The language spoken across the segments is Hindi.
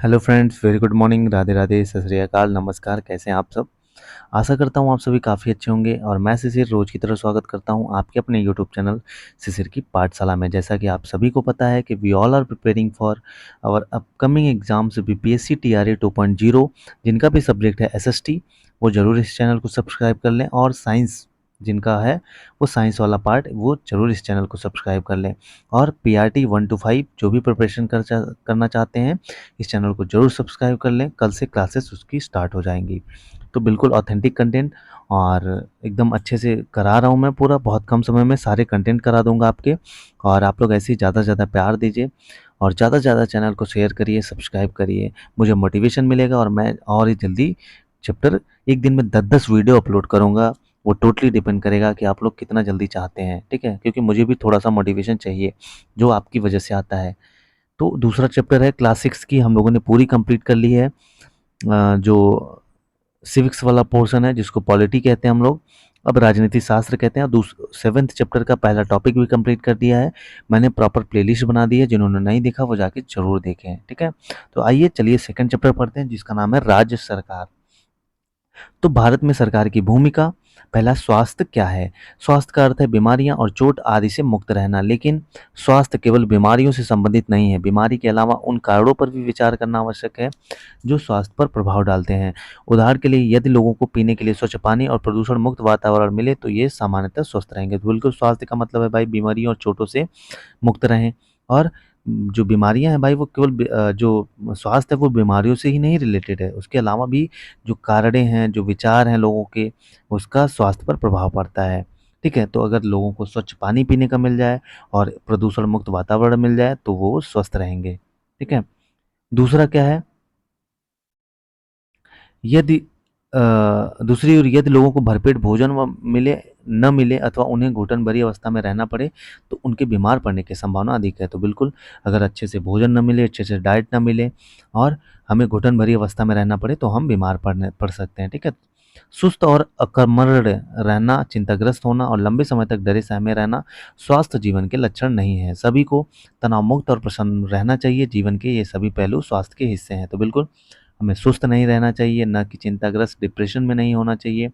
Hello friends, very good morning, Radhe Radhe, सत श्री अकाल, नमस्कार। कैसे हैं आप सब? आशा करता हूँ आप सभी काफ़ी अच्छे होंगे और मैं शिशिर रोज़ की तरह स्वागत करता हूँ आपके अपने यूट्यूब चैनल शिशिर की पाठशाला में। जैसा कि आप सभी को पता है कि we all are preparing for our upcoming exams BPSC TRE 2.0, जिनका भी सब्जेक्ट है एसएसटी, वो ज़रूर इस चैनल को सब्सक्राइब कर लें। और साइंस जिनका है वो साइंस वाला पार्ट, वो ज़रूर इस चैनल को सब्सक्राइब कर लें। और पीआरटी 1 to 5 जो भी प्रिपरेशन करना चाहते हैं, इस चैनल को ज़रूर सब्सक्राइब कर लें। कल से क्लासेस उसकी स्टार्ट हो जाएंगी। तो बिल्कुल ऑथेंटिक कंटेंट और एकदम अच्छे से करा रहा हूँ मैं पूरा, बहुत कम समय में सारे कंटेंट करा दूंगा आपके। और आप लोग ऐसे ही ज़्यादा से ज़्यादा प्यार दीजिए और ज़्यादा से ज़्यादा चैनल को शेयर करिए, सब्सक्राइब करिए। मुझे मोटिवेशन मिलेगा और मैं और ही जल्दी चैप्टर एक दिन में 10-10 वीडियो अपलोड करूँगा। वो टोटली डिपेंड करेगा कि आप लोग कितना जल्दी चाहते हैं, ठीक है? क्योंकि मुझे भी थोड़ा सा मोटिवेशन चाहिए जो आपकी वजह से आता है। तो दूसरा चैप्टर है क्लास 6 की, हम लोगों ने पूरी कंप्लीट कर ली है। जो सिविक्स वाला पोर्शन है जिसको पॉलिटी कहते हैं हम लोग, अब राजनीति शास्त्र कहते हैं। और 7th चैप्टर का पहला टॉपिक भी कंप्लीट कर दिया है। मैंने प्रॉपर प्लेलिस्ट बना दी है, जिन्होंने नहीं देखा वो जाके जरूर देखें, ठीक है? तो आइए चलिए सेकंड चैप्टर पढ़ते हैं, जिसका नाम है राज्य सरकार। तो भारत में सरकार की भूमिका। पहला, स्वास्थ्य क्या है? स्वास्थ्य का अर्थ है बीमारियां और चोट आदि से मुक्त रहना। लेकिन स्वास्थ्य केवल बीमारियों से संबंधित नहीं है, बीमारी के अलावा उन कारणों पर भी विचार करना आवश्यक है जो स्वास्थ्य पर प्रभाव डालते हैं। उदाहरण के लिए, यदि लोगों को पीने के लिए स्वच्छ पानी और प्रदूषण मुक्त वातावरण मिले तो ये सामान्यतः स्वस्थ रहेंगे। तो बिल्कुल स्वास्थ्य का मतलब है भाई बीमारियों और चोटों से मुक्त रहें। और जो बीमारियां हैं भाई, वो केवल जो स्वास्थ्य है वो बीमारियों से ही नहीं रिलेटेड है, उसके अलावा भी जो कारणें हैं, जो विचार हैं लोगों के, उसका स्वास्थ्य पर प्रभाव पड़ता है। ठीक है? तो अगर लोगों को स्वच्छ पानी पीने का मिल जाए और प्रदूषण मुक्त वातावरण मिल जाए तो वो स्वस्थ रहेंगे। ठीक है? दूसरा क्या है? यदि दूसरी ओर यदि लोगों को भरपेट भोजन व मिले न मिले अथवा उन्हें घुटन भरी अवस्था में रहना पड़े तो उनके बीमार पड़ने की संभावना अधिक है। तो बिल्कुल, अगर अच्छे से भोजन न मिले, अच्छे से डाइट ना मिले और हमें घुटन भरी अवस्था में रहना पड़े तो हम बीमार पड़ सकते हैं। ठीक है? सुस्त और अकर्मण्य रहना, चिंताग्रस्त होना और लंबे समय तक डरे सहमे रहना स्वास्थ्य जीवन के लक्षण नहीं है। सभी को तनाव मुक्त और प्रसन्न रहना चाहिए। जीवन के ये सभी पहलू स्वास्थ्य के हिस्से हैं। तो बिल्कुल हमें सुस्त नहीं रहना चाहिए, ना कि चिंताग्रस्त, डिप्रेशन में नहीं होना चाहिए।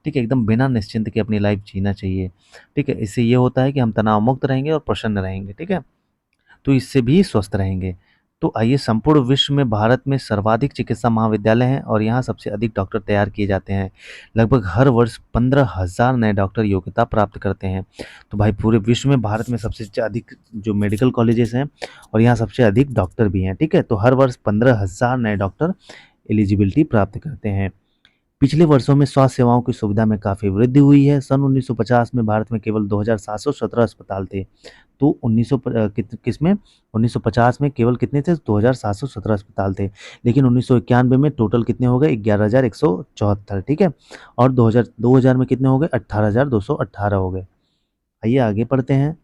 ठीक है? एकदम बिना निश्चिंत के अपनी लाइफ जीना चाहिए। ठीक है? इससे ये होता है कि हम तनाव मुक्त रहेंगे और प्रसन्न रहेंगे। ठीक है? तो इससे भी स्वस्थ रहेंगे। तो आइए, संपूर्ण विश्व में भारत में सर्वाधिक चिकित्सा महाविद्यालय हैं और यहाँ सबसे अधिक डॉक्टर तैयार किए जाते हैं। लगभग हर वर्ष 15,000 नए डॉक्टर योग्यता प्राप्त करते हैं। तो भाई पूरे विश्व में भारत में सबसे अधिक जो मेडिकल कॉलेजेस हैं और यहाँ सबसे अधिक डॉक्टर भी हैं। ठीक है? तो हर वर्ष 15,000 नए डॉक्टर एलिजिबिलिटी प्राप्त करते हैं। पिछले वर्षों में स्वास्थ्य सेवाओं की सुविधा में काफ़ी वृद्धि हुई है। सन 1950 में भारत में केवल 2,717 अस्पताल थे। तो 1900 किसमें 1950 में केवल कितने थे? 2,717 अस्पताल थे। लेकिन 1991 में टोटल कितने हो गए? 11,174। ठीक है? और 2000 में कितने हो गए? 18,218 हो गए। आइए आगे पढ़ते हैं।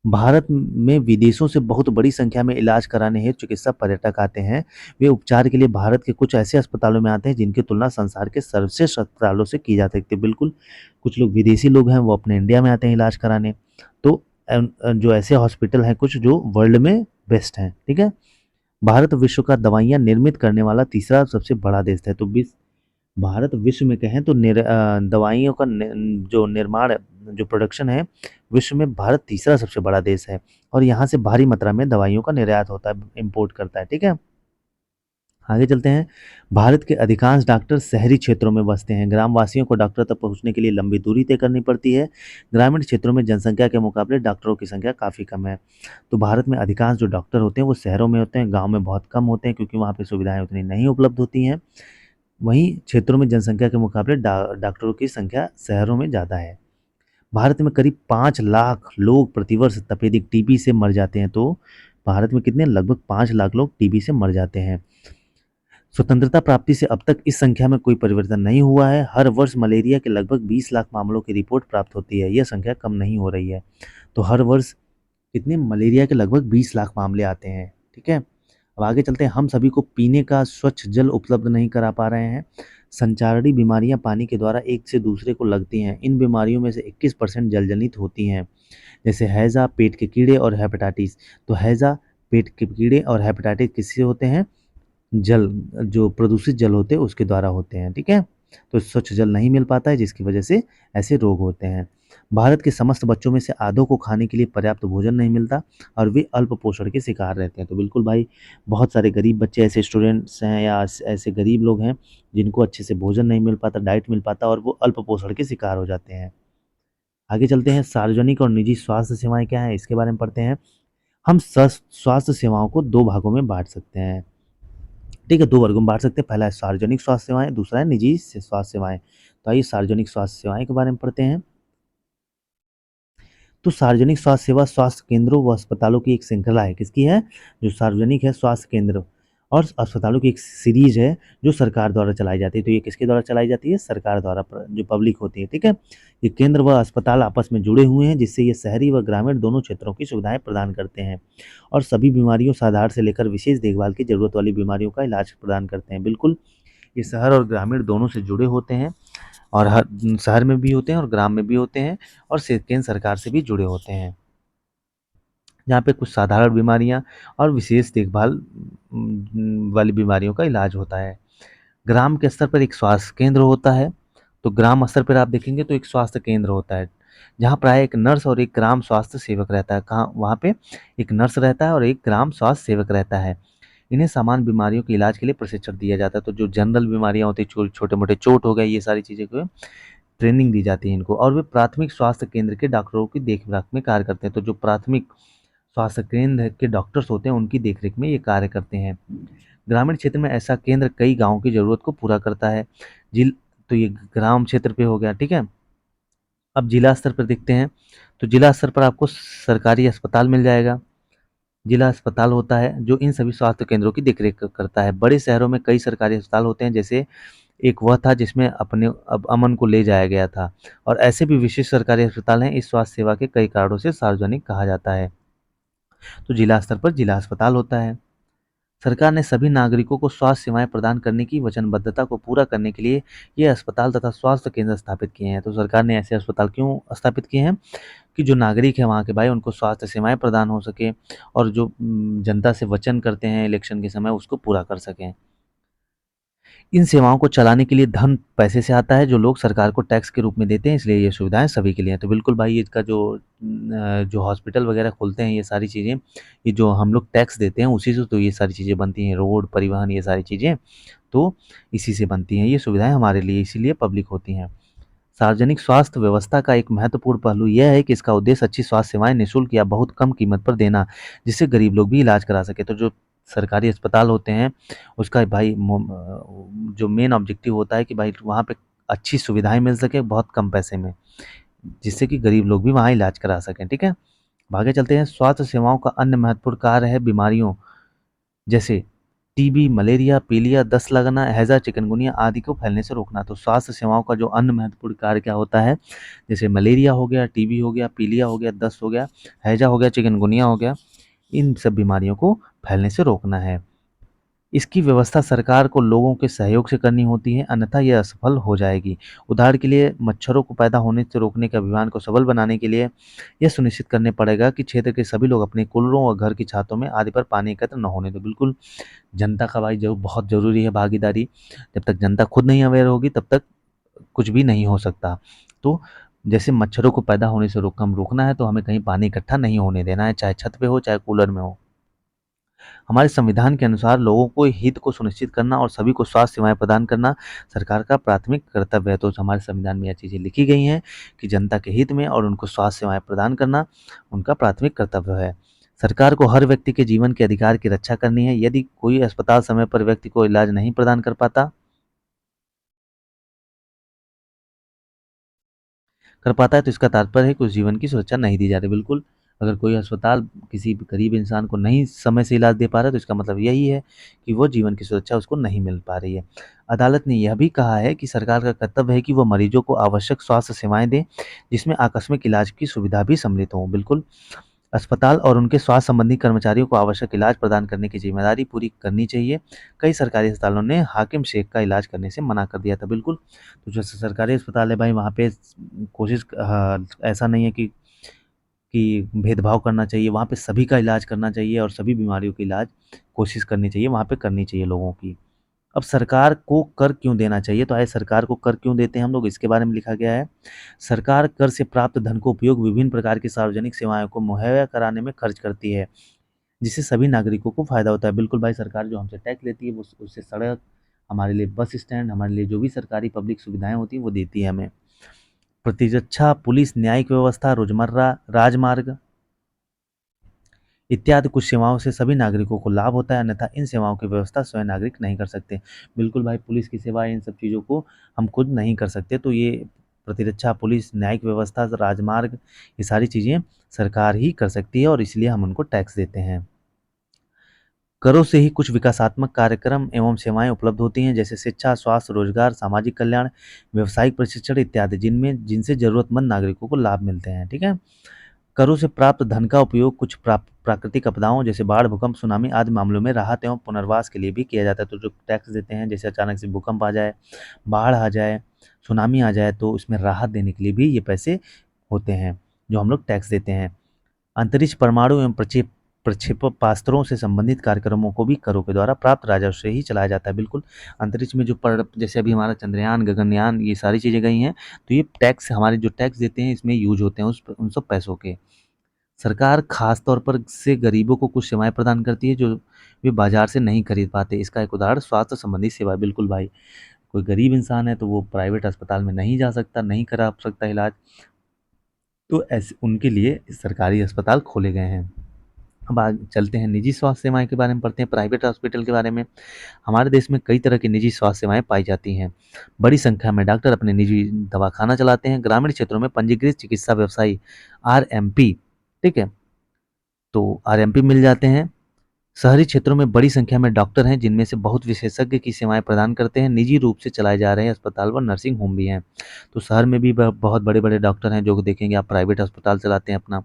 भारत में विदेशों से बहुत बड़ी संख्या में इलाज कराने हेतु चिकित्सा पर्यटक आते हैं। वे उपचार के लिए भारत के कुछ ऐसे अस्पतालों में आते हैं जिनकी तुलना संसार के सर्वश्रेष्ठ अस्पतालों से की जा सकती है। बिल्कुल, कुछ लोग विदेशी लोग हैं, वो अपने इंडिया में आते हैं इलाज कराने। तो जो ऐसे हॉस्पिटल हैं कुछ जो वर्ल्ड में बेस्ट हैं। ठीक है? भारत विश्व का दवाइयाँ निर्मित करने वाला तीसरा सबसे बड़ा देश है। तो भारत विश्व में कहें तो दवाइयों का जो निर्माण, जो प्रोडक्शन है, विश्व में भारत तीसरा सबसे बड़ा देश है और यहाँ से भारी मात्रा में दवाइयों का निर्यात होता है, इम्पोर्ट करता है। ठीक है? आगे चलते हैं। भारत के अधिकांश डॉक्टर शहरी क्षेत्रों में बसते हैं। ग्रामवासियों को डॉक्टर तक पहुंचने के लिए लंबी दूरी तय करनी पड़ती है। ग्रामीण क्षेत्रों में जनसंख्या के मुकाबले डॉक्टरों की संख्या काफ़ी कम है। तो भारत में अधिकांश जो डॉक्टर होते हैं वो शहरों में होते हैं, गाँव में बहुत कम होते हैं क्योंकि वहाँ पे सुविधाएं उतनी नहीं उपलब्ध होती हैं। वहीं क्षेत्रों में जनसंख्या के मुकाबले डॉक्टरों की संख्या शहरों में ज़्यादा है। भारत में करीब 5 लाख लोग प्रतिवर्ष तपेदिक टीबी से मर जाते हैं। तो भारत में कितने? लगभग 5 लाख लोग टीबी से मर जाते हैं। स्वतंत्रता प्राप्ति से अब तक इस संख्या में कोई परिवर्तन नहीं हुआ है। हर वर्ष मलेरिया के लगभग 20 लाख मामलों की रिपोर्ट प्राप्त होती है। यह संख्या कम नहीं हो रही है। तो हर वर्ष कितने? मलेरिया के लगभग 20 लाख मामले आते हैं। ठीक है? अब आगे चलते हैं। हम सभी को पीने का स्वच्छ जल उपलब्ध नहीं करा पा रहे हैं। संचारी बीमारियां पानी के द्वारा एक से दूसरे को लगती हैं। इन बीमारियों में से 21% जलजनित होती हैं, जैसे हैजा, पेट के कीड़े और हेपेटाइटिस। तो हैजा, पेट के कीड़े और हेपेटाइटिस किससे होते हैं? जल जो प्रदूषित जल होते हैं उसके द्वारा होते हैं, ठीक है? तो स्वच्छ जल नहीं मिल पाता है जिसकी वजह से ऐसे रोग होते हैं। भारत के समस्त बच्चों में से आधों को खाने के लिए पर्याप्त भोजन नहीं मिलता और वे अल्प पोषण के शिकार रहते हैं। तो बिल्कुल भाई, बहुत सारे गरीब बच्चे ऐसे स्टूडेंट्स हैं या ऐसे गरीब लोग हैं जिनको अच्छे से भोजन नहीं मिल पाता, डाइट मिल पाता और वो अल्प पोषण के शिकार हो जाते हैं। आगे चलते हैं, सार्वजनिक और निजी स्वास्थ्य सेवाएँ क्या हैं इसके बारे में पढ़ते हैं। हम स्वास्थ्य सेवाओं को 2 भागों में बाँट सकते हैं। ठीक है, 2 वर्गों में बाँट सकते हैं। पहला है सार्वजनिक स्वास्थ्य सेवाएँ, दूसरा है निजी स्वास्थ्य सेवाएँ। तो आइए सार्वजनिक स्वास्थ्य सेवाएँ के बारे में पढ़ते हैं। तो सार्वजनिक स्वास्थ्य सेवा स्वास्थ्य केंद्रों व अस्पतालों की एक श्रृंखला है। किसकी है? जो सार्वजनिक है स्वास्थ्य केंद्र और अस्पतालों की एक सीरीज़ है जो सरकार द्वारा चलाई जाती है। तो ये किसके द्वारा चलाई जाती है? सरकार द्वारा जो पब्लिक होती है, ठीक है? ये केंद्र व अस्पताल आपस में जुड़े हुए हैं जिससे ये शहरी व ग्रामीण दोनों क्षेत्रों की सुविधाएँ प्रदान करते हैं और सभी बीमारियों साधारण से लेकर विशेष देखभाल की ज़रूरत वाली बीमारियों का इलाज प्रदान करते हैं। बिल्कुल, ये शहर और ग्रामीण दोनों से जुड़े होते हैं और हर शहर में भी होते हैं और ग्राम में भी होते हैं और केंद्र सरकार से भी जुड़े होते हैं। जहाँ पे कुछ साधारण बीमारियाँ और विशेष देखभाल वाली बीमारियों का इलाज होता है। ग्राम के स्तर पर एक स्वास्थ्य केंद्र होता है, तो ग्राम स्तर पर आप देखेंगे तो एक स्वास्थ्य केंद्र होता है, जहाँ प्राय एक नर्स और एक ग्राम स्वास्थ्य सेवक रहता है। कहाँ? वहाँ पे एक नर्स रहता है और एक ग्राम स्वास्थ्य सेवक रहता है। इन्हें सामान्य बीमारियों के इलाज के लिए प्रशिक्षण दिया जाता है। तो जो जनरल बीमारियाँ होती हैं, छोटे-मोटे चोट हो गए, ये सारी चीज़ें को ट्रेनिंग दी जाती है इनको और वे प्राथमिक स्वास्थ्य केंद्र के डॉक्टरों की देख-रेख में कार्य करते हैं। तो जो प्राथमिक स्वास्थ्य केंद्र के डॉक्टर्स होते हैं, उनकी देख-रेख में ये कार्य करते हैं। ग्रामीण क्षेत्र में ऐसा केंद्र कई गाँवों की ज़रूरत को पूरा करता है। जिल तो ये ग्राम क्षेत्र पे हो गया, ठीक है? अब जिला स्तर पर देखते हैं, तो जिला स्तर पर आपको सरकारी अस्पताल मिल जाएगा। जिला अस्पताल होता है जो इन सभी स्वास्थ्य केंद्रों की देख-रेख करता है। बड़े शहरों में कई सरकारी अस्पताल होते हैं, जैसे एक वह था जिसमें अपने अब अमन को ले जाया गया था और ऐसे भी विशेष सरकारी अस्पताल हैं। इस स्वास्थ्य सेवा के कई कारणों से सार्वजनिक कहा जाता है। तो जिला स्तर पर जिला अस्पताल होता है। सरकार ने सभी नागरिकों को स्वास्थ्य सेवाएं प्रदान करने की वचनबद्धता को पूरा करने के लिए ये अस्पताल तथा स्वास्थ्य केंद्र स्थापित किए हैं। तो सरकार ने ऐसे अस्पताल क्यों स्थापित किए हैं कि जो नागरिक है वहाँ के भाई उनको स्वास्थ्य सेवाएं प्रदान हो सके और जो जनता से वचन करते हैं इलेक्शन के समय उसको पूरा कर सकें। इन सेवाओं को चलाने के लिए धन पैसे से आता है जो लोग सरकार को टैक्स के रूप में देते हैं, इसलिए ये सुविधाएँ सभी के लिए हैं। तो बिल्कुल भाई इसका जो हॉस्पिटल वगैरह खोलते हैं ये सारी चीज़ें, ये जो हम लोग टैक्स देते हैं उसी से तो ये सारी चीज़ें बनती हैं, रोड, परिवहन ये सारी चीज़ें, तो इसी से बनती हैं। ये सुविधाएँ हमारे लिए इसीलिए पब्लिक होती हैं। सार्वजनिक स्वास्थ्य व्यवस्था का एक महत्वपूर्ण पहलू यह है कि इसका उद्देश्य अच्छी स्वास्थ्य सेवाएँ निःशुल्क या बहुत कम कीमत पर देना, जिससे गरीब लोग भी इलाज करा सकें। तो जो सरकारी अस्पताल होते हैं, उसका भाई जो मेन ऑब्जेक्टिव होता है कि भाई वहाँ पे अच्छी सुविधाएँ मिल सकें बहुत कम पैसे में, जिससे कि गरीब लोग भी वहाँ इलाज करा सकें, ठीक है? अब आगे चलते हैं, स्वास्थ्य सेवाओं का अन्य महत्वपूर्ण कार्य है बीमारियों जैसे टीबी, मलेरिया, पीलिया, दस्त लगना, हैज़ा, चिकनगुनिया आदि को फैलने से रोकना। तो स्वास्थ्य सेवाओं का जो अन्य महत्वपूर्ण कार्य क्या होता है, जैसे मलेरिया हो गया, टीबी हो गया, पीलिया हो गया, दस्त हो गया, हैज़ा हो गया, चिकनगुनिया हो गया, इन सब बीमारियों को फैलने से रोकना है। इसकी व्यवस्था सरकार को लोगों के सहयोग से करनी होती है, अन्यथा यह असफल हो जाएगी। उदाहरण के लिए मच्छरों को पैदा होने से रोकने के अभियान को सफल बनाने के लिए यह सुनिश्चित करने पड़ेगा कि क्षेत्र के सभी लोग अपने कूलरों और घर की छतों में आदि पर पानी एकत्र न होने दें। बिल्कुल, जनता का भाई जो बहुत ज़रूरी है भागीदारी। जब तक जनता खुद नहीं अवेयर होगी तब तक कुछ भी नहीं हो सकता। तो जैसे मच्छरों को पैदा होने से रोकना है तो हमें कहीं पानी इकट्ठा नहीं होने देना है, चाहे छत पे हो, चाहे कूलर में हो। हमारे संविधान के अनुसार लोगों को हित को सुनिश्चित करना और सभी को स्वास्थ्य सेवाएँ प्रदान करना सरकार का प्राथमिक कर्तव्य है। तो हमारे संविधान में यह चीज़ें लिखी गई हैं कि जनता के हित में और उनको स्वास्थ्य सेवाएँ प्रदान करना उनका प्राथमिक कर्तव्य है। सरकार को हर व्यक्ति के जीवन के अधिकार की रक्षा करनी है। यदि कोई अस्पताल समय पर व्यक्ति को इलाज नहीं प्रदान कर पाता है तो इसका तात्पर्य है कि उस जीवन की सुरक्षा नहीं दी जा रही। बिल्कुल, अगर कोई अस्पताल किसी गरीब इंसान को नहीं समय से इलाज दे पा रहा है तो इसका मतलब यही है कि वो जीवन की सुरक्षा उसको नहीं मिल पा रही है। अदालत ने यह भी कहा है कि सरकार का कर्तव्य है कि वो मरीजों को आवश्यक स्वास्थ्य सेवाएँ दें, जिसमें आकस्मिक इलाज की सुविधा भी सम्मिलित हो। बिल्कुल, अस्पताल और उनके स्वास्थ्य संबंधी कर्मचारियों को आवश्यक इलाज प्रदान करने की ज़िम्मेदारी पूरी करनी चाहिए। कई सरकारी अस्पतालों ने हाकिम शेख का इलाज करने से मना कर दिया था। बिल्कुल, तो जो सरकारी अस्पताल है भाई वहाँ पे कोशिश, हाँ, ऐसा नहीं है कि कि भेदभाव करना चाहिए, वहाँ पे सभी का इलाज करना चाहिए और सभी बीमारियों का इलाज कोशिश करनी चाहिए, वहाँ पे करनी चाहिए लोगों की। अब सरकार को कर क्यों देना चाहिए? तो आइए सरकार को कर क्यों देते हैं हम लोग, इसके बारे में लिखा गया है। सरकार कर से प्राप्त धन का उपयोग विभिन्न प्रकार की सार्वजनिक सेवाओं को मुहैया कराने में खर्च करती है, जिससे सभी नागरिकों को फ़ायदा होता है। बिल्कुल भाई, सरकार जो हमसे टैक्स लेती है वो उससे सड़क, हमारे लिए बस स्टैंड, हमारे लिए जो भी सरकारी पब्लिक सुविधाएँ होती हैं वो देती है हमें। प्रतिरक्षा, पुलिस, न्यायिक व्यवस्था, रोजमर्रा, राजमार्ग इत्यादि कुछ सेवाओं से सभी नागरिकों को लाभ होता है, अन्यथा इन सेवाओं की व्यवस्था स्वयं नागरिक नहीं कर सकते। बिल्कुल भाई, पुलिस की सेवा, इन सब चीज़ों को हम खुद नहीं कर सकते, तो ये प्रतिरक्षा, पुलिस, न्यायिक व्यवस्था, राजमार्ग, ये सारी चीज़ें सरकार ही कर सकती है और इसलिए हम उनको टैक्स देते हैं। करों से ही कुछ विकासात्मक कार्यक्रम एवं सेवाएं उपलब्ध होती हैं, जैसे शिक्षा, स्वास्थ्य, रोजगार, सामाजिक कल्याण, व्यावसायिक प्रशिक्षण इत्यादि, जिनसे जरूरतमंद नागरिकों को लाभ मिलते हैं। ठीक है। करों से प्राप्त धन का उपयोग कुछ प्राकृतिक आपदाओं जैसे बाढ़, भूकंप, सुनामी आदि मामलों में राहत एवं पुनर्वास के लिए भी किया जाता है। तो जो टैक्स देते हैं, जैसे अचानक से भूकंप आ जाए, बाढ़ आ जाए, सुनामी आ जाए, तो इसमें राहत देने के लिए भी ये पैसे होते हैं जो हम लोग टैक्स देते हैं। अंतरिक्ष, परमाणु एवं प्रक्षेपास्त्रों से संबंधित कार्यक्रमों को भी करों के द्वारा प्राप्त राजस्व से ही चलाया जाता है। बिल्कुल, अंतरिक्ष में जैसे अभी हमारा चंद्रयान, गगनयान, ये सारी चीज़ें गई हैं, तो ये टैक्स, हमारे जो टैक्स देते हैं इसमें यूज होते हैं उन सब पैसों के। सरकार खास तौर पर से गरीबों को कुछ सेवाएं प्रदान करती है जो वे बाजार से नहीं खरीद पाते। इसका एक उदाहरण स्वास्थ्य संबंधी सेवा है। बिल्कुल भाई, कोई गरीब इंसान है तो वो प्राइवेट अस्पताल में नहीं जा सकता, नहीं करा सकता इलाज, तो ऐसे उनके लिए सरकारी अस्पताल खोले गए हैं। अब आगे चलते हैं, निजी स्वास्थ्य सेवाएं के बारे में पढ़ते हैं, प्राइवेट हॉस्पिटल के बारे में। हमारे देश में कई तरह की निजी स्वास्थ्य सेवाएं पाई जाती हैं। बड़ी संख्या में डॉक्टर अपने निजी दवाखाना चलाते हैं। ग्रामीण क्षेत्रों में पंजीकृत चिकित्सा व्यवसायी, आरएमपी, ठीक है, तो आरएमपी मिल जाते हैं। शहरी क्षेत्रों में बड़ी संख्या में डॉक्टर हैं, जिनमें से बहुत विशेषज्ञ की सेवाएं प्रदान करते हैं। निजी रूप से चलाए जा रहे अस्पताल व नर्सिंग होम भी हैं। तो शहर में भी बहुत बड़े बड़े डॉक्टर हैं, जो देखेंगे आप प्राइवेट अस्पताल चलाते हैं अपना।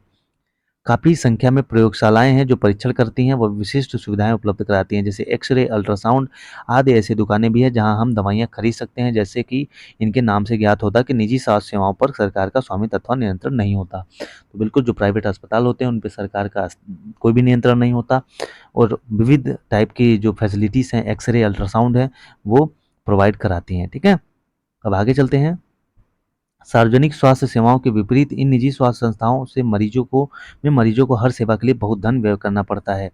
काफ़ी संख्या में प्रयोगशालाएँ हैं जो परीक्षण करती हैं व विशिष्ट सुविधाएँ उपलब्ध कराती हैं, जैसे एक्स-रे, अल्ट्रासाउंड आदि। ऐसी दुकानें भी हैं जहां हम दवाइयाँ खरीद सकते हैं। जैसे कि इनके नाम से ज्ञात होता है कि निजी स्वास्थ्य सेवाओं पर सरकार का स्वामित्व अथवा नियंत्रण नहीं होता। तो बिल्कुल, जो प्राइवेट अस्पताल होते हैं उन पे सरकार का कोई भी नियंत्रण नहीं होता और विविध टाइप की जो फैसिलिटीज़ हैं, एक्स-रे, अल्ट्रासाउंड है, वो प्रोवाइड कराती हैं। ठीक है? अब आगे चलते हैं। सार्वजनिक स्वास्थ्य सेवाओं के विपरीत इन निजी स्वास्थ्य संस्थाओं से मरीजों को हर सेवा के लिए बहुत धन व्यय करना पड़ता है।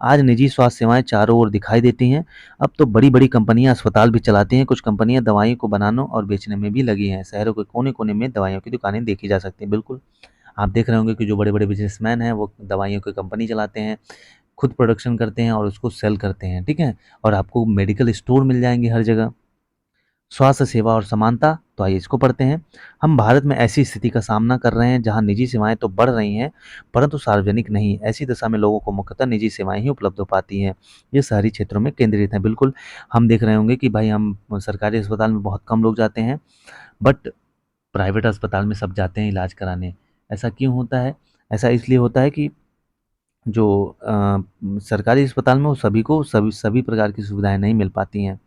आज निजी स्वास्थ्य सेवाएं चारों ओर दिखाई देती हैं। अब तो बड़ी-बड़ी कंपनियां अस्पताल भी चलाती हैं। कुछ कंपनियां दवाइयों को बनाने और बेचने में भी लगी हैं। शहरों के कोने-कोने में दवाइयों की दुकानें देखी जा सकती हैं। बिल्कुल, आप देख रहे होंगे कि जो बड़े-बड़े बिजनेसमैन हैं वो दवाइयों की कंपनी चलाते हैं, खुद प्रोडक्शन करते हैं और उसको सेल करते हैं। ठीक है? और आपको मेडिकल स्टोर मिल जाएंगे हर जगह। स्वास्थ्य सेवा और समानता, तो आइए इसको पढ़ते हैं। हम भारत में ऐसी स्थिति का सामना कर रहे हैं जहां निजी सेवाएं तो बढ़ रही हैं, परंतु सार्वजनिक नहीं। ऐसी दशा में लोगों को मुख्यतः निजी सेवाएं ही उपलब्ध हो पाती हैं। ये शहरी क्षेत्रों में केंद्रित हैं। बिल्कुल, हम देख रहे होंगे कि भाई हम सरकारी अस्पताल में बहुत कम लोग जाते हैं, बट प्राइवेट अस्पताल में सब जाते हैं इलाज कराने। ऐसा क्यों होता है? ऐसा इसलिए होता है कि जो सरकारी अस्पताल में वो सभी प्रकार की सुविधाएं नहीं मिल पाती हैं।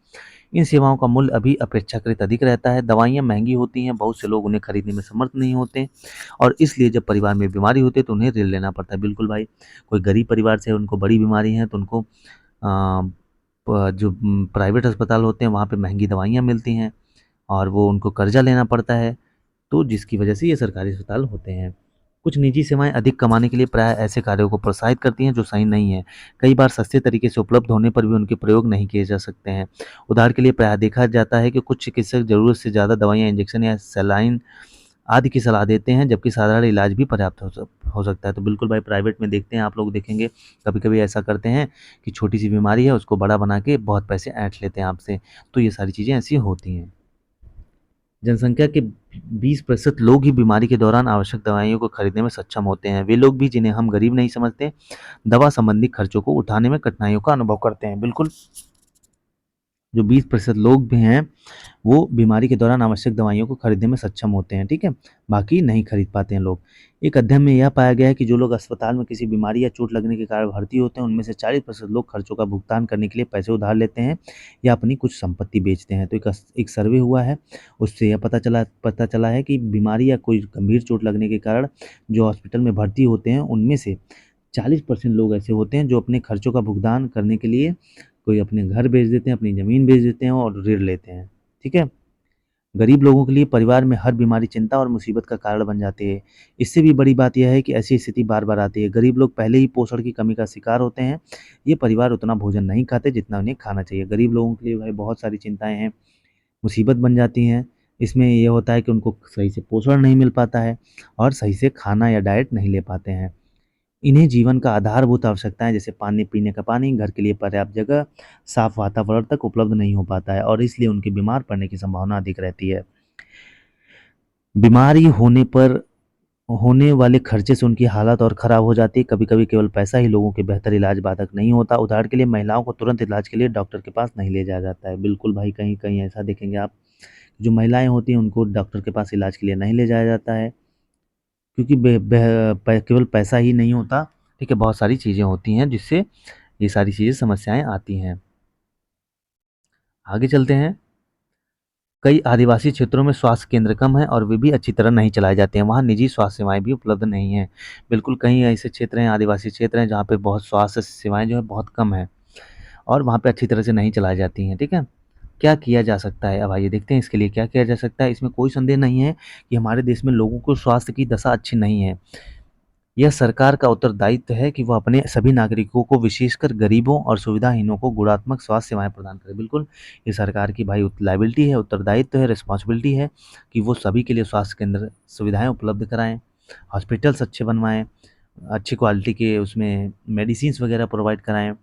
इन सेवाओं का मूल्य अभी अपेक्षाकृत अधिक रहता है। दवाइयाँ महंगी होती हैं, बहुत से लोग उन्हें खरीदने में समर्थ नहीं होते और इसलिए जब परिवार में बीमारी होती है तो उन्हें ऋण लेना पड़ता है। बिल्कुल भाई, कोई गरीब परिवार से उनको बड़ी बीमारी है तो उनको जो प्राइवेट अस्पताल होते हैं वहाँ पे महंगी दवाइयाँ मिलती हैं और वो उनको कर्जा लेना पड़ता है, तो जिसकी वजह से ये सरकारी अस्पताल होते हैं। कुछ निजी सेवाएं अधिक कमाने के लिए प्राय ऐसे कार्यों को प्रोत्साहित करती हैं जो सही नहीं है। कई बार सस्ते तरीके से उपलब्ध होने पर भी उनके प्रयोग नहीं किए जा सकते हैं। उदाहरण के लिए प्राय देखा जाता है कि कुछ चिकित्सक ज़रूरत से ज़्यादा दवाइयाँ, इंजेक्शन या सलाइन आदि की सलाह देते हैं, जबकि साधारण इलाज भी पर्याप्त हो सकता है। तो बिल्कुल भाई, प्राइवेट में देखते हैं, आप लोग देखेंगे कभी-कभी ऐसा करते हैं कि छोटी-सी बीमारी है उसको बड़ा बना के बहुत पैसे ऐंठ लेते हैं आपसे। तो ये सारी चीज़ें ऐसी होती हैं। जनसंख्या के 20% लोग ही बीमारी के दौरान आवश्यक दवाइयों को खरीदने में सक्षम होते हैं। वे लोग भी जिन्हें हम गरीब नहीं समझते, दवा संबंधी खर्चों को उठाने में कठिनाइयों का अनुभव करते हैं। बिल्कुल, जो 20% लोग भी हैं, वो बीमारी के दौरान आवश्यक दवाइयों को खरीदने में सक्षम होते हैं, ठीक है? बाकी नहीं खरीद पाते हैं लोग। एक अध्ययन में यह पाया गया है कि जो लोग अस्पताल में किसी बीमारी या चोट लगने के कारण भर्ती होते हैं, उनमें से 40% लोग खर्चों का भुगतान करने के लिए पैसे उधार लेते हैं या अपनी कुछ संपत्ति बेचते हैं। तो एक सर्वे हुआ है, उससे यह पता चला है कि बीमारी या कोई गंभीर चोट लगने के कारण जो हॉस्पिटल में भर्ती होते हैं, उनमें से 40% लोग ऐसे होते हैं जो अपने खर्चों का भुगतान करने के लिए कोई अपने घर बेच देते हैं, अपनी ज़मीन बेच देते हैं और ऋण लेते हैं, ठीक है? गरीब लोगों के लिए परिवार में हर बीमारी चिंता और मुसीबत का कारण बन जाती है। इससे भी बड़ी बात यह है कि ऐसी स्थिति बार-बार आती है। गरीब लोग पहले ही पोषण की कमी का शिकार होते हैं। ये परिवार उतना भोजन नहीं खाते जितना उन्हें खाना चाहिए। गरीब लोगों के लिए भाई बहुत सारी चिंताएँ हैं, मुसीबत बन जाती हैं। इसमें ये होता है कि उनको सही से पोषण नहीं मिल पाता है और सही से खाना या डाइट नहीं ले पाते हैं। इन्हें जीवन का आधारभूत आवश्यकताएँ जैसे पानी पीने का पानी, घर के लिए पर्याप्त जगह, साफ वातावरण तक उपलब्ध नहीं हो पाता है और इसलिए उनके बीमार पड़ने की संभावना अधिक रहती है। बीमारी होने पर होने वाले खर्चे से उनकी हालत और ख़राब हो जाती है। कभी-कभी केवल पैसा ही लोगों के बेहतर इलाज बाधक नहीं होता। उदाहरण के लिए महिलाओं को तुरंत इलाज के लिए डॉक्टर के पास नहीं ले जाया जाता है। बिल्कुल भाई कहीं-कहीं ऐसा देखेंगे आप, जो महिलाएँ होती हैं उनको डॉक्टर के पास इलाज के लिए नहीं ले जाया जाता है क्योंकि बे बे प केवल पैसा ही नहीं होता, ठीक है? बहुत सारी चीज़ें होती हैं जिससे ये सारी चीज़ें समस्याएँ आती हैं। आगे चलते हैं। कई आदिवासी क्षेत्रों में स्वास्थ्य केंद्र कम हैं और वे भी अच्छी तरह नहीं चलाए जाते हैं। वहाँ निजी स्वास्थ्य सेवाएँ भी उपलब्ध नहीं हैं। बिल्कुल कई ऐसे क्षेत्र हैं, आदिवासी क्षेत्र हैं, जहाँ पे बहुत स्वास्थ्य सेवाएँ जो हैं बहुत कम हैं और वहाँ पे अच्छी तरह से नहीं चलाई जाती हैं, ठीक है? क्या किया जा सकता है? अब आइए देखते हैं इसके लिए क्या किया जा सकता है। इसमें कोई संदेह नहीं है कि हमारे देश में लोगों को स्वास्थ्य की दशा अच्छी नहीं है। यह सरकार का उत्तरदायित्व है कि वह अपने सभी नागरिकों को विशेषकर गरीबों और सुविधाहीनों को गुणात्मक स्वास्थ्य सेवाएँ प्रदान करे। बिल्कुल, ये सरकार की भाई लायबिलिटी है, उत्तरदायित्व है, रिस्पॉन्सिबिलिटी है कि वो सभी के लिए स्वास्थ्य केंद्र सुविधाएँ उपलब्ध कराएँ, हॉस्पिटल्स अच्छे बनवाएँ, अच्छी क्वालिटी के उसमें मेडिसिन्स वगैरह प्रोवाइड कराएँ।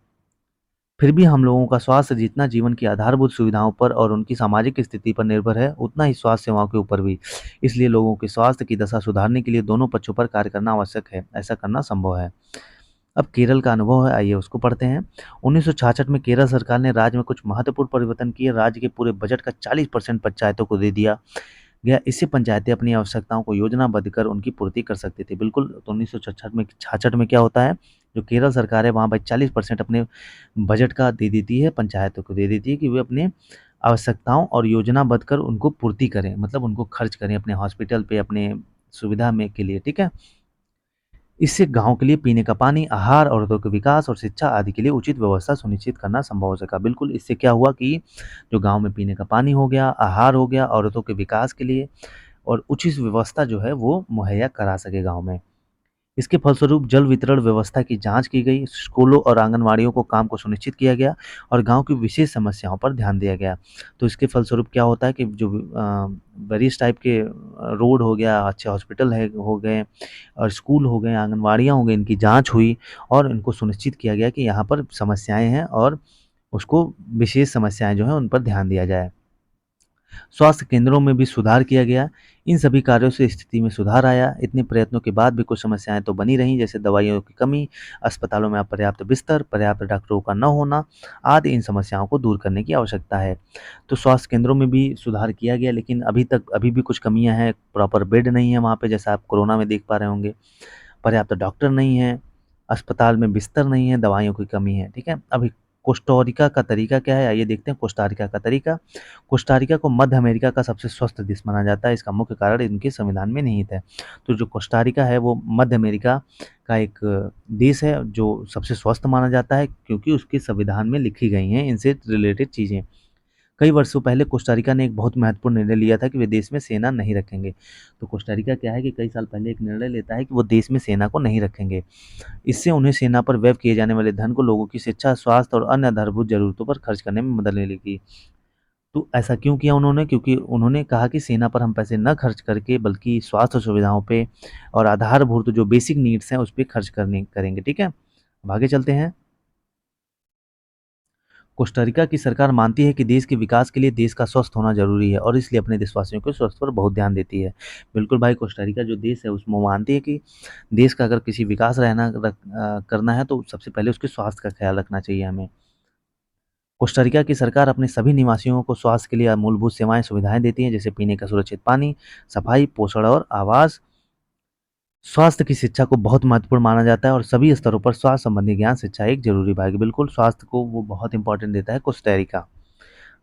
फिर भी हम लोगों का स्वास्थ्य जितना जीवन की आधारभूत सुविधाओं पर और उनकी सामाजिक स्थिति पर निर्भर है, उतना ही स्वास्थ्य सेवाओं के ऊपर भी। इसलिए लोगों के स्वास्थ्य की दशा सुधारने के लिए दोनों पक्षों पर कार्य करना आवश्यक है। ऐसा करना संभव है। अब केरल का अनुभव है, आइए उसको पढ़ते हैं। 1966 में केरल सरकार ने राज्य में कुछ महत्वपूर्ण परिवर्तन किए। राज्य के पूरे बजट का 40% पंचायतों को दे दिया गया। इससे पंचायतें अपनी आवश्यकताओं को योजनाबद्ध कर उनकी पूर्ति कर सकती थी। बिल्कुल, तो 1966 में क्या होता है, जो केरल सरकार है वहाँ भाई 40% अपने बजट का दे देती है, पंचायतों को दे देती है कि वे अपने आवश्यकताओं और योजनाबद्ध कर उनको पूर्ति करें, मतलब उनको खर्च करें अपने हॉस्पिटल पे, अपने सुविधा में के लिए, ठीक है? इससे गाँव के लिए पीने का पानी, आहार, औरतों के विकास और शिक्षा आदि के लिए उचित व्यवस्था सुनिश्चित करना संभव हो सका। बिल्कुल, इससे क्या हुआ कि जो गाँव में पीने का पानी हो गया, आहार हो गया, औरतों के विकास के लिए और उचित व्यवस्था जो है वो मुहैया करा सके गाँव में। इसके फलस्वरूप जल वितरण व्यवस्था की जांच की गई, स्कूलों और आंगनवाड़ियों को काम को सुनिश्चित किया गया और गाँव की विशेष समस्याओं पर ध्यान दिया गया। तो इसके फलस्वरूप क्या होता है कि जो वेरियस टाइप के रोड हो गया, अच्छे हॉस्पिटल है हो गए और स्कूल हो गए, आंगनवाड़ियाँ हो गई, इनकी जाँच हुई और इनको सुनिश्चित किया गया कि यहाँ पर समस्याएँ हैं और उसको विशेष समस्याएँ जो हैं उन पर ध्यान दिया जाए। स्वास्थ्य केंद्रों में भी सुधार किया गया। इन सभी कार्यों से स्थिति में सुधार आया। इतने प्रयत्नों के बाद भी कुछ समस्याएँ तो बनी रहीं, जैसे दवाइयों की कमी, अस्पतालों में अपर्याप्त बिस्तर, पर्याप्त डॉक्टरों का न होना आदि। इन समस्याओं को दूर करने की आवश्यकता है। तो स्वास्थ्य केंद्रों में भी सुधार किया गया, लेकिन अभी भी कुछ कमियाँ हैं। प्रॉपर बेड नहीं है वहाँ पे, जैसा आप कोरोना में देख पा रहे होंगे। पर्याप्त डॉक्टर नहीं हैं, अस्पताल में बिस्तर नहीं है, दवाइयों की कमी है, ठीक है? अभी कोस्टारिका का तरीका क्या है? आइए देखते हैं कोस्टारिका का तरीका। कोस्टारिका को मध्य अमेरिका का सबसे स्वस्थ देश माना जाता है। इसका मुख्य कारण इनके संविधान में निहित है। तो जो कोस्टारिका है वो मध्य अमेरिका का एक देश है जो सबसे स्वस्थ माना जाता है क्योंकि उसके संविधान में लिखी गई हैं इनसे रिलेटेड चीज़ें। कई वर्षों पहले कोस्टारिका ने एक बहुत महत्वपूर्ण निर्णय लिया था कि वे देश में सेना नहीं रखेंगे। तो कोस्टारिका क्या है कि कई साल पहले एक निर्णय लेता है कि वो देश में सेना को नहीं रखेंगे। इससे उन्हें सेना पर व्यय किए जाने वाले धन को लोगों की शिक्षा, स्वास्थ्य और अन्य आधारभूत ज़रूरतों पर खर्च करने में मदद मिलेगी। तो ऐसा क्यों किया उन्होंने? क्योंकि उन्होंने कहा कि सेना पर हम पैसे न खर्च करके बल्कि स्वास्थ्य सुविधाओं पे और आधारभूत जो बेसिक नीड्स हैं उस पे खर्च करने करेंगे, ठीक है? अब आगे चलते हैं। कोस्टारिका की सरकार मानती है कि देश के विकास के लिए देश का स्वस्थ होना ज़रूरी है और इसलिए अपने देशवासियों के स्वास्थ्य पर बहुत ध्यान देती है। बिल्कुल भाई कोस्टारिका जो देश है उसमें वो मानती है कि देश का अगर किसी विकास करना है तो सबसे पहले उसके स्वास्थ्य का ख़्याल रखना चाहिए हमें। कोस्टा रिका की सरकार अपने सभी निवासियों को स्वास्थ्य के लिए मूलभूत सेवाएं सुविधाएं देती है, जैसे पीने का सुरक्षित पानी, सफाई, पोषण और आवास। स्वास्थ्य की शिक्षा को बहुत महत्वपूर्ण माना जाता है और सभी स्तरों पर स्वास्थ्य संबंधी ज्ञान शिक्षा एक जरूरी भाग है। बिल्कुल, स्वास्थ्य को वो बहुत इंपॉर्टेंट देता है कोस्टा रिका।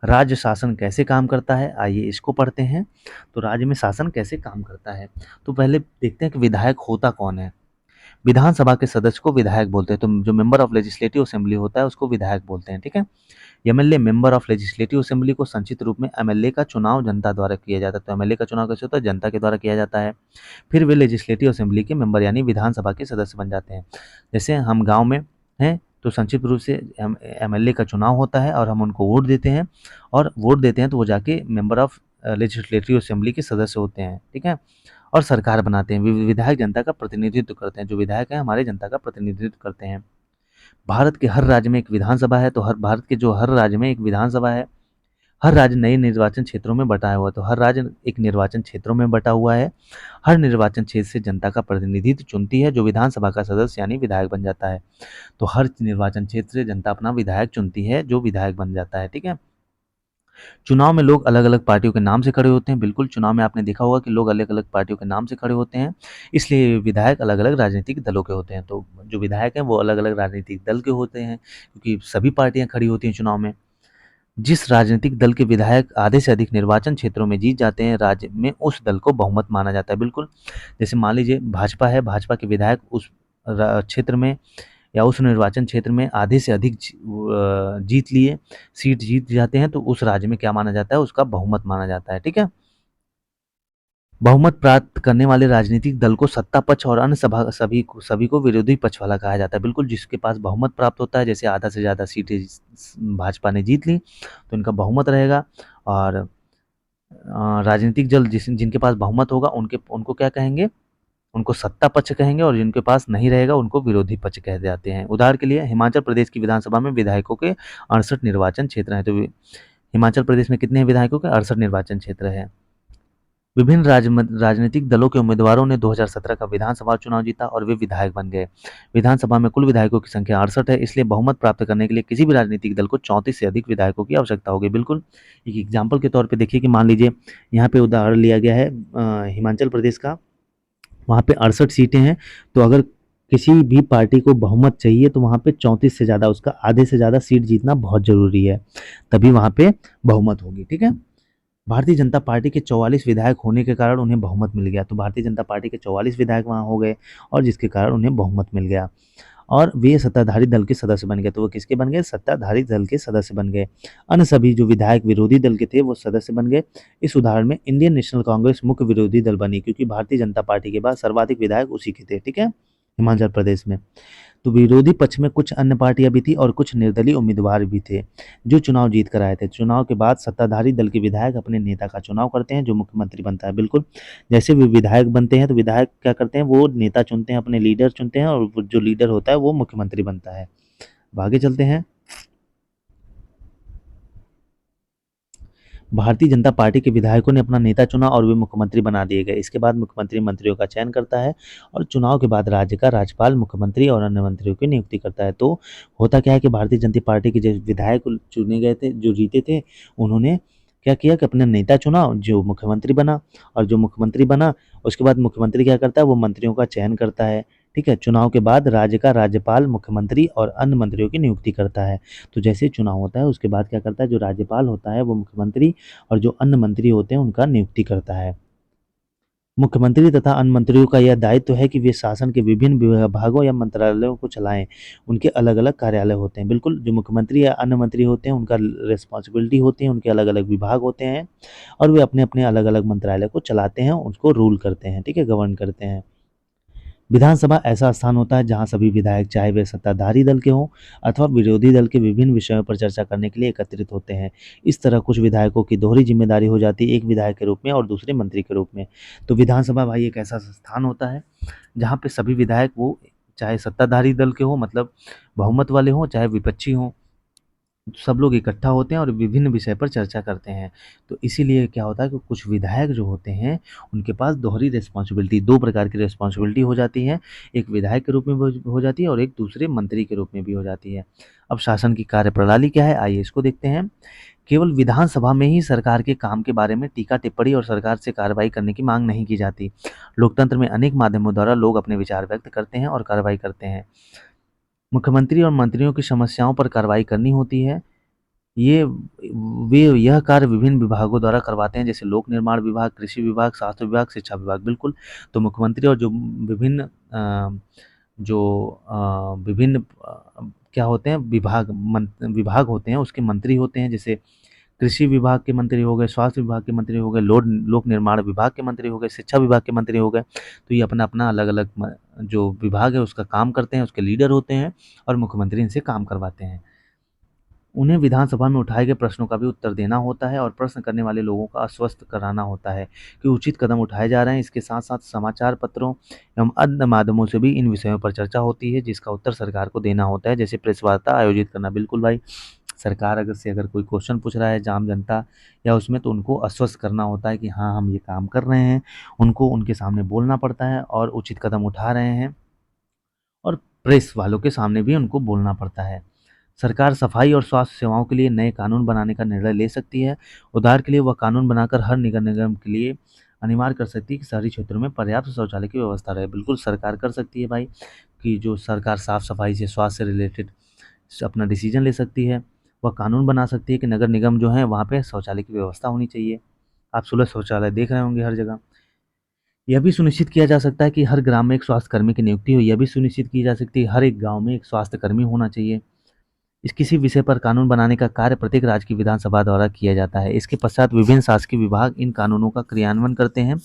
राज्य शासन कैसे काम करता है, आइए इसको पढ़ते हैं। तो राज्य में शासन कैसे काम करता है, तो पहले देखते हैं कि विधायक होता कौन है। विधानसभा के सदस्य को विधायक बोलते हैं, तो जो मेंबर ऑफ लेजिस्लेटिव असेंबली होता है उसको विधायक बोलते हैं, ठीक है। MLA member of legislative assembly को संक्षिप्त रूप में एमएलए का चुनाव जनता द्वारा किया जाता है। तो एमएलए का चुनाव कैसे होता है, जनता के द्वारा किया जाता है। फिर वे लेजिस्लेटिव असेंबली के मेंबर यानी विधानसभा के सदस्य बन जाते हैं। जैसे हम गांव में हैं तो संक्षिप्त रूप से एमएलए का चुनाव होता है और हम उनको वोट देते हैं, और वोट देते हैं तो वो जाके मेंबर ऑफ लेजिस्लेटिव असेंबली के सदस्य होते हैं, ठीक है। और सरकार बनाते हैं। विधायक जनता का प्रतिनिधित्व करते हैं। जो विधायक हैं हमारे जनता का प्रतिनिधित्व करते हैं। भारत के हर राज्य में एक विधानसभा है, तो हर भारत के जो हर राज्य में एक विधानसभा है। हर राज्य नए निर्वाचन क्षेत्रों में बटा हुआ है, तो हर राज्य एक निर्वाचन क्षेत्रों में बटा हुआ है। हर निर्वाचन क्षेत्र से जनता का प्रतिनिधित्व चुनती है, जो विधानसभा का सदस्य यानी विधायक बन जाता है। तो हर निर्वाचन क्षेत्र से जनता अपना विधायक चुनती है, जो विधायक बन जाता है, ठीक है। चुनाव में लोग अलग-अलग पार्टियों के नाम से खड़े होते हैं। बिल्कुल, चुनाव में आपने देखा होगा कि लोग अलग-अलग पार्टियों के नाम से खड़े होते हैं, इसलिए विधायक अलग-अलग राजनीतिक दलों के होते हैं। तो जो विधायक हैं वो अलग-अलग राजनीतिक दल के होते हैं, क्योंकि सभी पार्टियाँ खड़ी होती हैं चुनाव में। जिस राजनीतिक दल के विधायक आधे से अधिक निर्वाचन क्षेत्रों में जीत जाते हैं, राज्य में उस दल को बहुमत माना जाता है। बिल्कुल, जैसे मान लीजिए भाजपा है, भाजपा के विधायक उस क्षेत्र में या उस निर्वाचन क्षेत्र में आधे से अधिक जीत लिए, सीट जीत जाते हैं, तो उस राज्य में क्या माना जाता है, उसका बहुमत माना जाता है, ठीक है। बहुमत प्राप्त करने वाले राजनीतिक दल को सत्ता पक्ष और अन्य सभी को विरोधी पक्ष वाला कहा जाता है। बिल्कुल, जिसके पास बहुमत प्राप्त होता है, जैसे आधा से ज़्यादा सीटें भाजपा ने जीत ली, तो इनका बहुमत रहेगा। और राजनीतिक दल जिनके पास बहुमत होगा उनके उनको क्या कहेंगे, उनको सत्ता पक्ष कहेंगे, और जिनके पास नहीं रहेगा उनको विरोधी पक्ष कह जाते हैं। उदाहरण के लिए हिमाचल प्रदेश की विधानसभा में विधायकों के 68 निर्वाचन क्षेत्र हैं। तो हिमाचल प्रदेश में कितने विधायकों के 68 निर्वाचन क्षेत्र हैं। विभिन्न राजनीतिक दलों के उम्मीदवारों ने 2017 का विधानसभा चुनाव जीता और वे विधायक बन गए। विधानसभा में कुल विधायकों की संख्या 68 है, इसलिए बहुमत प्राप्त करने के लिए किसी भी राजनीतिक दल को 34 से अधिक विधायकों की आवश्यकता होगी। बिल्कुल, एक एग्जाम्पल के तौर पे देखिए कि मान लीजिए यहाँ पे उदाहरण लिया गया है हिमाचल प्रदेश का, वहाँ पे 68 सीटें हैं, तो अगर किसी भी पार्टी को बहुमत चाहिए तो वहाँ पे 34 से ज़्यादा, उसका आधे से ज़्यादा सीट जीतना बहुत ज़रूरी है, तभी वहाँ पे बहुमत होगी, ठीक है। भारतीय जनता पार्टी के 44 विधायक होने के कारण उन्हें बहुमत मिल गया। तो भारतीय जनता पार्टी के 44 विधायक वहाँ हो गए, और जिसके कारण उन्हें बहुमत मिल गया, और वे सत्ताधारी दल के सदस्य बन गए। तो वो किसके बन गए, सत्ताधारी दल के सदस्य बन गए। अन्य सभी जो विधायक विरोधी दल के थे वो सदस्य बन गए। इस उदाहरण में इंडियन नेशनल कांग्रेस मुख्य विरोधी दल बनी, क्योंकि भारतीय जनता पार्टी के बाद सर्वाधिक विधायक उसी के थे, ठीक है, हिमाचल प्रदेश में। तो विरोधी पक्ष में कुछ अन्य पार्टियां भी थी और कुछ निर्दलीय उम्मीदवार भी थे, जो चुनाव जीत कर आए थे। चुनाव के बाद सत्ताधारी दल के विधायक अपने नेता का चुनाव करते हैं, जो मुख्यमंत्री बनता है। बिल्कुल, जैसे वे विधायक बनते हैं तो विधायक क्या करते हैं, वो नेता चुनते हैं, अपने लीडर चुनते हैं, और वो जो लीडर होता है वो मुख्यमंत्री बनता है। अब आगे चलते हैं। भारतीय जनता पार्टी के विधायकों ने अपना नेता चुना और वे मुख्यमंत्री बना दिए गए। इसके बाद मुख्यमंत्री मंत्रियों का चयन करता है, और चुनाव के बाद राज्य का राज्यपाल मुख्यमंत्री और अन्य मंत्रियों की नियुक्ति करता है। तो होता क्या है कि भारतीय जनता पार्टी के जो विधायक चुने गए थे, जो जीते थे, उन्होंने क्या किया कि अपना नेता चुना जो मुख्यमंत्री बना, और जो मुख्यमंत्री बना उसके बाद मुख्यमंत्री क्या करता है, वो मंत्रियों का चयन करता है, ठीक है। चुनाव के बाद राज्य का राज्यपाल मुख्यमंत्री और अन्य मंत्रियों की नियुक्ति करता है। तो जैसे ही चुनाव होता है उसके बाद क्या करता है, जो राज्यपाल होता है वो मुख्यमंत्री और जो अन्य मंत्री होते हैं उनका नियुक्ति करता है। मुख्यमंत्री तथा अन्य मंत्रियों का यह दायित्व है कि वे शासन के विभिन्न विभागों या मंत्रालयों को चलाएं। उनके अलग-अलग कार्यालय होते हैं। बिल्कुल, जो मुख्यमंत्री या अन्य मंत्री होते हैं उनका रिस्पॉन्सिबिलिटी होती है, उनके अलग-अलग विभाग होते हैं, और वे अपने-अपने अलग-अलग मंत्रालय को चलाते हैं, उसको रूल करते हैं, ठीक है, गवर्न करते हैं। विधानसभा ऐसा स्थान होता है जहां सभी विधायक, चाहे वे सत्ताधारी दल के हों अथवा विरोधी दल के, विभिन्न विषयों पर चर्चा करने के लिए एकत्रित होते हैं। इस तरह कुछ विधायकों की दोहरी जिम्मेदारी हो जाती है, एक विधायक के रूप में और दूसरे मंत्री के रूप में। तो विधानसभा भाई एक ऐसा स्थान होता है जहाँ पे सभी विधायक, वो चाहे सत्ताधारी दल के हों, मतलब बहुमत वाले हों, चाहे विपक्षी हों, सब लोग इकट्ठा होते हैं और विभिन्न विषय पर चर्चा करते हैं। तो इसीलिए क्या होता है कि कुछ विधायक जो होते हैं, उनके पास दोहरी रिस्पॉन्सिबिलिटी 2 प्रकार की रिस्पॉन्सिबिलिटी हो जाती है। एक विधायक के रूप में हो जाती है और एक दूसरे मंत्री के रूप में भी हो जाती है। अब शासन की कार्यप्रणाली क्या है, आइए इसको देखते हैं। केवल विधानसभा में ही सरकार के काम के बारे में टीका-टिप्पणी और सरकार से कार्रवाई करने की माँग नहीं की जाती। लोकतंत्र में अनेक माध्यमों द्वारा लोग अपने विचार व्यक्त करते हैं और कार्रवाई करते हैं। मुख्यमंत्री और मंत्रियों की समस्याओं पर कार्रवाई करनी होती है। ये वे यह कार्य विभिन्न विभागों द्वारा करवाते हैं, जैसे लोक निर्माण विभाग, कृषि विभाग, स्वास्थ्य विभाग, शिक्षा विभाग, बिल्कुल। तो मुख्यमंत्री और जो विभिन्न विभिन्न क्या होते हैं, विभाग होते हैं, उसके मंत्री होते हैं, जैसे कृषि विभाग के मंत्री हो गए, स्वास्थ्य विभाग के मंत्री हो गए, लोक निर्माण विभाग के मंत्री हो गए, शिक्षा विभाग के मंत्री हो गए। तो ये अपना-अपना अलग-अलग जो विभाग है उसका काम करते हैं, उसके लीडर होते हैं और मुख्यमंत्री इनसे काम करवाते हैं। उन्हें विधानसभा में उठाए गए प्रश्नों का भी उत्तर देना होता है और प्रश्न करने वाले लोगों का आश्वस्त कराना होता है कि उचित कदम उठाए जा रहे हैं। इसके साथ-साथ समाचार पत्रों एवं अन्य माध्यमों से भी इन विषयों पर चर्चा होती है, जिसका उत्तर सरकार को देना होता है, जैसे प्रेस वार्ता आयोजित करना। बिल्कुल भाई, सरकार अगर कोई क्वेश्चन पूछ रहा है आम जनता या उसमें, तो उनको आश्वस्त करना होता है कि हाँ, हम ये काम कर रहे हैं। उनको उनके सामने बोलना पड़ता है और उचित कदम उठा रहे हैं, और प्रेस वालों के सामने भी उनको बोलना पड़ता है। सरकार सफाई और स्वास्थ्य सेवाओं के लिए नए कानून बनाने का निर्णय ले सकती है। उदाहरण के लिए वह कानून बनाकर हर निगम निगम के लिए अनिवार्य कर सकती है कि शहरी क्षेत्रों में पर्याप्त शौचालय की व्यवस्था रहे। बिल्कुल सरकार कर सकती है भाई, कि जो सरकार साफ-सफाई से, स्वास्थ्य से रिलेटेड अपना डिसीजन ले सकती है। वह कानून बना सकती है कि नगर निगम जो हैं वहाँ पे शौचालय की व्यवस्था होनी चाहिए। आप सुलभ शौचालय देख रहे होंगे हर जगह। यह भी सुनिश्चित किया जा सकता है कि हर ग्राम में एक स्वास्थ्य कर्मी की नियुक्ति हो। यह भी सुनिश्चित की जा सकती है हर एक गाँव में एक स्वास्थ्य कर्मी होना चाहिए। इस किसी विषय पर कानून बनाने का कार्य प्रत्येक राज्य की विधानसभा द्वारा किया जाता है। इसके पश्चात विभिन्न शासकीय विभाग इन कानूनों का क्रियान्वयन करते हैं।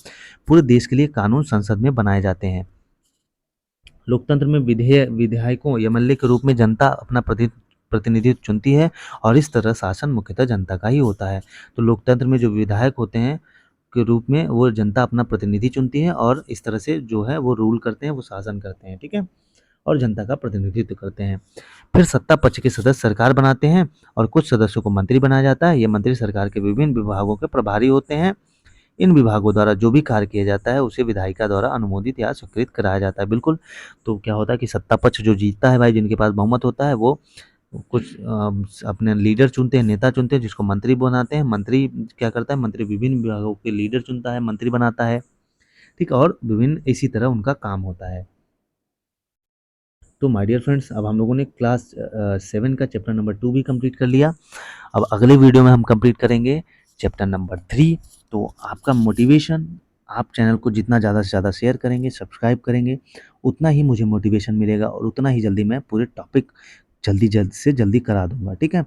पूरे देश के लिए कानून संसद में बनाए जाते हैं। लोकतंत्र में विधायकों एमएलए के रूप में जनता अपना प्रतिनिधित्व चुनती है और इस तरह शासन मुख्यतः जनता का ही होता है। तो लोकतंत्र में जो विधायक होते हैं के रूप में वो जनता अपना प्रतिनिधि चुनती है और इस तरह से जो है वो रूल करते हैं, वो शासन करते हैं, ठीक है? और जनता का प्रतिनिधित्व करते हैं। फिर सत्ता पक्ष के सदस्य सरकार बनाते हैं और कुछ सदस्यों को मंत्री बनाया जाता है। ये मंत्री सरकार के विभिन्न विभागों के प्रभारी होते हैं। इन विभागों द्वारा जो भी कार्य किया जाता है उसे विधायिका द्वारा अनुमोदित या स्वीकृत कराया जाता है। बिल्कुल, तो क्या होता है कि सत्ता पक्ष जो जीतता है भाई, जिनके पास बहुमत होता है, वो कुछ अपने लीडर चुनते हैं, नेता चुनते हैं, जिसको मंत्री बनाते हैं। मंत्री क्या करता है, मंत्री विभिन्न विभागों के लीडर चुनता है, मंत्री बनाता है, ठीक है? और विभिन्न इसी तरह उनका काम होता है। तो माय डियर फ्रेंड्स, अब हम लोगों ने क्लास 7 का चैप्टर नंबर 2 भी कंप्लीट कर लिया। अब अगले वीडियो में हम कंप्लीट करेंगे चैप्टर नंबर 3। तो आपका मोटिवेशन, आप चैनल को जितना ज़्यादा से ज़्यादा शेयर करेंगे, सब्सक्राइब करेंगे, उतना ही मुझे मोटिवेशन मिलेगा और उतना ही जल्दी मैं पूरे टॉपिक जल्द से जल्दी करा दूँगा, ठीक है?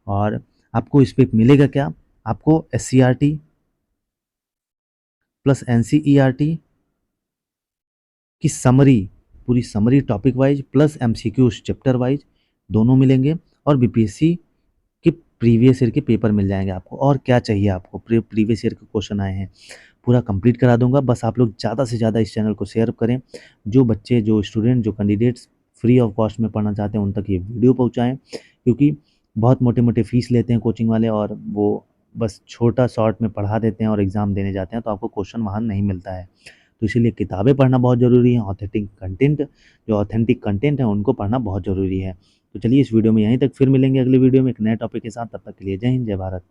और आपको इस पे मिलेगा क्या? आपको एससीईआरटी प्लस एनसीईआरटी की समरी, पूरी summary topic wise plus MCQs chapter wise दोनों मिलेंगे, और बीपीएससी के प्रीवियस ईयर के पेपर मिल जाएंगे आपको। और क्या चाहिए आपको? प्रीवियस ईयर के क्वेश्चन आए हैं, पूरा कंप्लीट करा दूंगा। बस आप लोग ज़्यादा से ज़्यादा इस चैनल को शेयर करें। जो बच्चे, जो स्टूडेंट, जो कैंडिडेट्स फ्री ऑफ कॉस्ट में पढ़ना चाहते हैं उन तक ये वीडियो पहुँचाएँ, क्योंकि बहुत मोटे मोटे फीस लेते हैं कोचिंग वाले और वो बस छोटा शॉर्ट में पढ़ा देते हैं और एग्ज़ाम देने जाते हैं, तो आपको क्वेश्चन वहाँ नहीं मिलता है। तो इसीलिए किताबें पढ़ना बहुत ज़रूरी है। ऑथेंटिक कंटेंट है उनको पढ़ना बहुत ज़रूरी है। तो चलिए इस वीडियो में यहीं तक, फिर मिलेंगे अगले वीडियो में एक नए टॉपिक के साथ। तब तक के लिए जय हिंद, जय भारत।